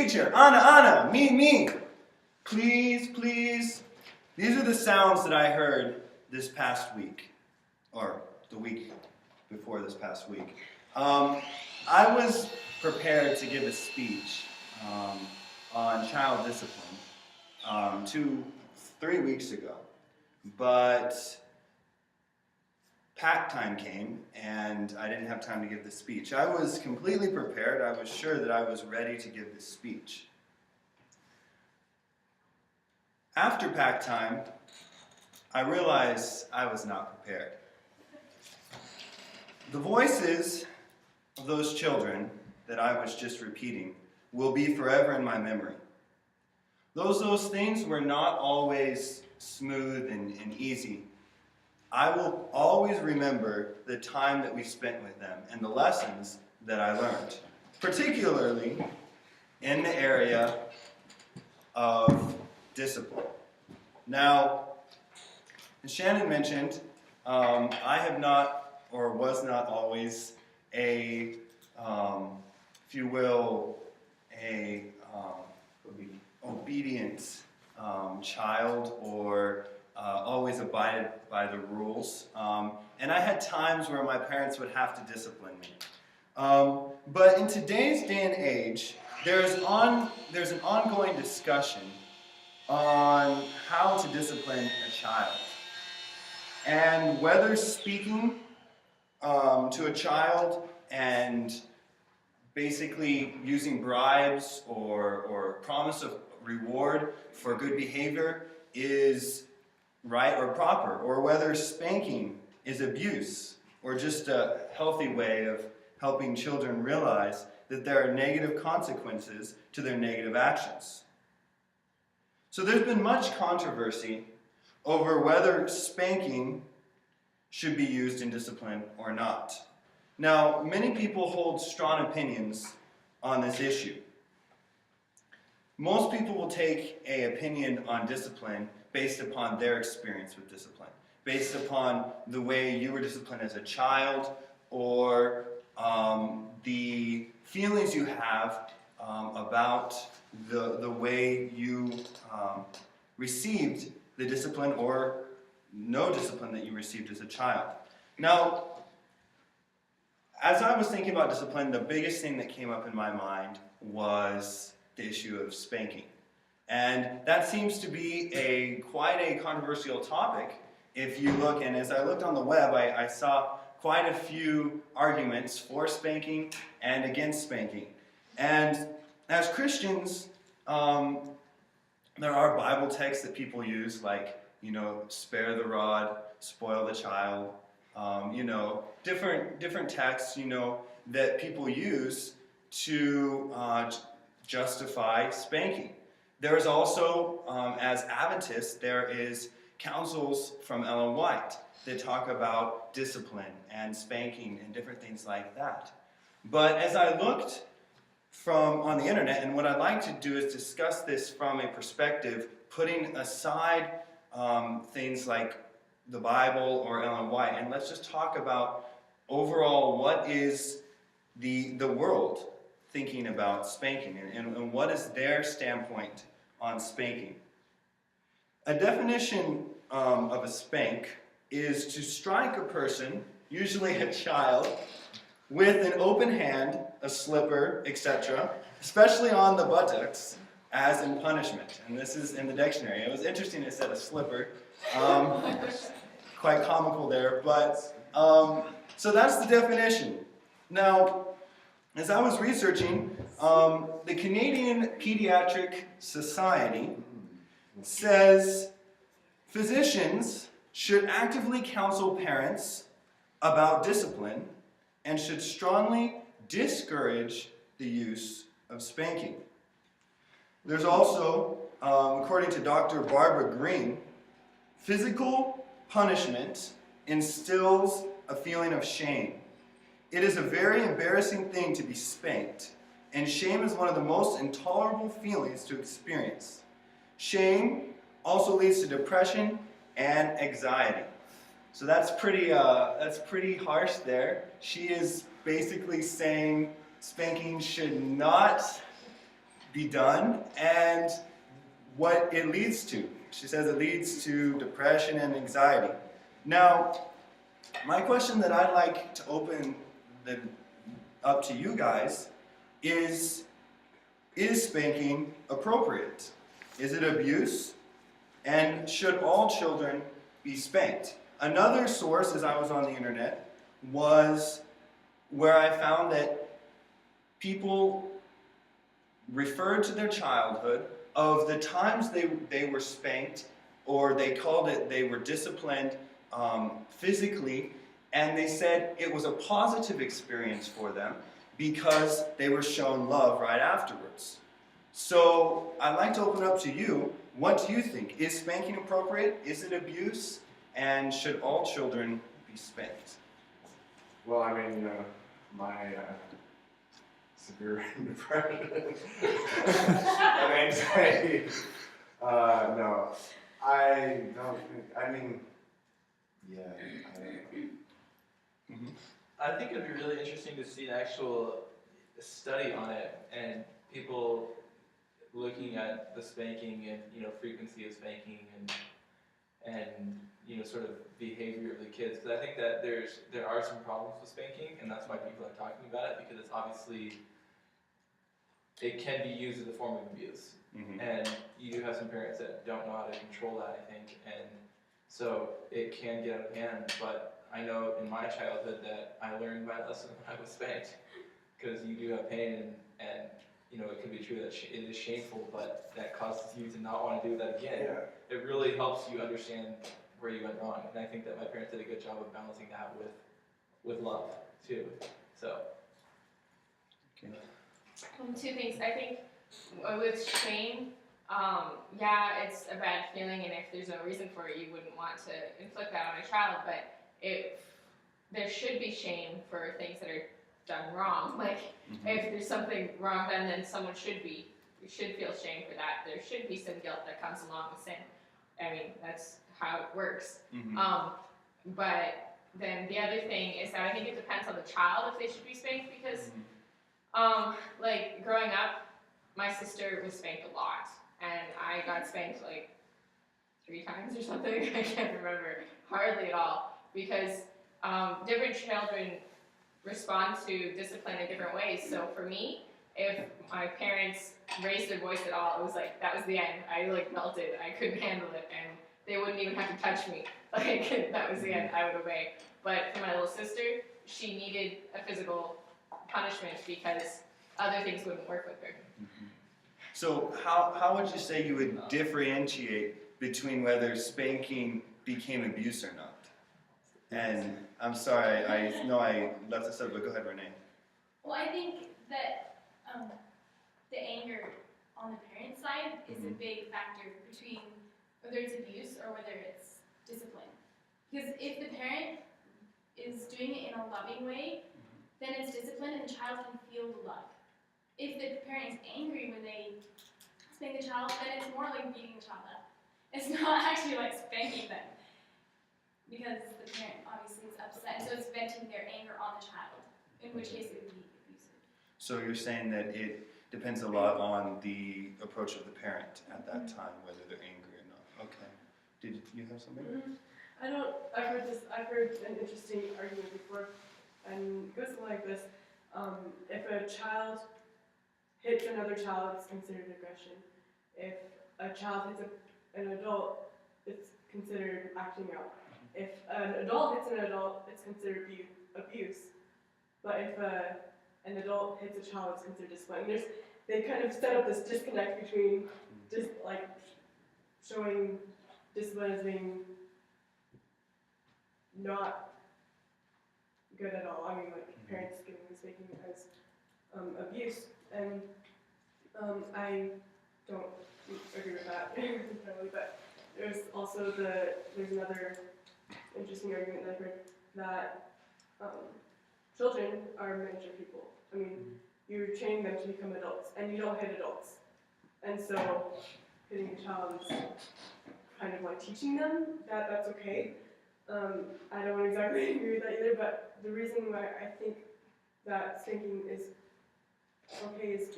teacher, Anna, me. Please, please. These are the sounds that I heard this past week, or the week before this past week. I was prepared to give a speech on child discipline 3 weeks ago, but pack time came and I didn't have time to give the speech. I was completely prepared. I was sure that I was ready to give this speech. After pack time, I realized I was not prepared. The voices of those children that I was just repeating will be forever in my memory. Those things were not always smooth and easy. I will always remember the time that we spent with them and the lessons that I learned, particularly in the area of discipline. Now, as Shannon mentioned, I have not, or was not always, a, if you will, a obedient child, or always abided by the rules. And I had times where my parents would have to discipline me. But in today's day and age, there's an ongoing discussion on how to discipline a child. And whether speaking to a child and basically using bribes or promise of reward for good behavior is right or proper, or whether spanking is abuse or just a healthy way of helping children realize that there are negative consequences to their negative actions. So there's been much controversy over whether spanking should be used in discipline or not. Now, many people hold strong opinions on this issue. Most people will take an opinion on discipline based upon their experience with discipline, based upon the way you were disciplined as a child, or the feelings you have about the way you received the discipline or no discipline that you received as a child. Now, as I was thinking about discipline, the biggest thing that came up in my mind was the issue of spanking. And that seems to be quite a controversial topic. If you look, and as I looked on the web, I saw quite a few arguments for spanking and against spanking. And as Christians, there are Bible texts that people use, like, spare the rod, spoil the child, different texts, that people use to justify spanking. There is also, as Adventists, there is counsels from Ellen White that talk about discipline and spanking and different things like that. But as I looked on the internet, and what I'd like to do is discuss this from a perspective, putting aside things like the Bible or Ellen White, and let's just talk about overall what is the world thinking about spanking, and what is their standpoint on spanking. A definition of a spank is to strike a person, usually a child, with an open hand, a slipper, etc., especially on the buttocks, as in punishment. And this is in the dictionary. It was interesting it said a slipper. Quite comical there, but so that's the definition. Now, as I was researching, the Canadian Pediatric Society says physicians should actively counsel parents about discipline and should strongly discourage the use of spanking. There's also, according to Dr. Barbara Green, physical punishment instills a feeling of shame. It is a very embarrassing thing to be spanked, and shame is one of the most intolerable feelings to experience. Shame also leads to depression and anxiety. So that's pretty harsh there. She is basically saying spanking should not be done and what it leads to. She says it leads to depression and anxiety. Now, my question that I'd like to open up to you guys is spanking appropriate? Is it abuse? And should all children be spanked? Another source, as I was on the internet, was where I found that people referred to their childhood of the times they were spanked, or they called it they were disciplined physically, and they said it was a positive experience for them because they were shown love right afterwards. So I'd like to open up to you. What do you think? Is spanking appropriate? Is it abuse? And should all children be spanked? Well, I mean, my severe depression and anxiety. No, I don't think. I mean, yeah, I don't know. Mm-hmm. I think it'd be really interesting to see an actual study on it and people looking at the spanking and frequency of spanking and sort of behavior of the kids, because I think that there are some problems with spanking, and that's why people are talking about it, because it's obviously it can be used as a form of abuse. Mm-hmm. And you do have some parents that don't know how to control that, I think, and so it can get out of hand. But I know in my childhood that I learned my lesson when I was spanked, because you do have pain, and it could be true that it is shameful, but that causes you to not want to do that again. Yeah. It really helps you understand where you went wrong, and I think that my parents did a good job of balancing that with love too. So. Okay. Two things. I think with shame, yeah, it's a bad feeling, and if there's no reason for it, you wouldn't want to inflict that on a child. But there should be shame for things that are done wrong. Like if there's something wrong done, then someone should feel shame for that. There should be some guilt that comes along with sin. I mean, that's how it works. Mm-hmm. But then the other thing is that I think it depends on the child if they should be spanked, because like growing up, my sister was spanked a lot, and I got spanked like 3 times or something. I can't remember, hardly at all, because different children respond to discipline in different ways. So for me, if my parents raised their voice at all, it was like that was the end. I like melted. I couldn't handle it, and they wouldn't even have to touch me. Like that was the end. I would obey. But for my little sister, she needed a physical punishment because other things wouldn't work with her. Mm-hmm. So how would you say you would differentiate between whether spanking became abuse or not? And I'm sorry, I know I left this up, but go ahead, Renee. Well, I think that the anger on the parent side is a big factor between whether it's abuse or whether it's discipline. Because if the parent is doing it in a loving way, then it's discipline and the child can feel the love. If the parent is angry when they spank the child, then it's more like beating the child up. It's not actually like spanking them, because the parent obviously is upset, so it's venting their anger on the child, in which case it would be abusive. So you're saying that it depends a lot on the approach of the parent at that time, whether they're angry or not. Okay. Did you have something? I've heard an interesting argument before, and it goes something like this. If a child hits another child, it's considered aggression. If a child hits an adult, it's considered acting out. If an adult hits an adult, it's considered abuse. But if an adult hits a child, it's considered discipline. They kind of set up this disconnect between just like showing discipline as being not good at all. I mean, like parents giving and speaking as abuse, and I don't agree with that entirely. But there's another interesting argument that I've heard that children are miniature people. I mean, you're training them to become adults, and you don't hit adults, and so hitting a child is kind of like teaching them that that's okay. I don't exactly agree with that either, but the reason why I think that spanking is okay is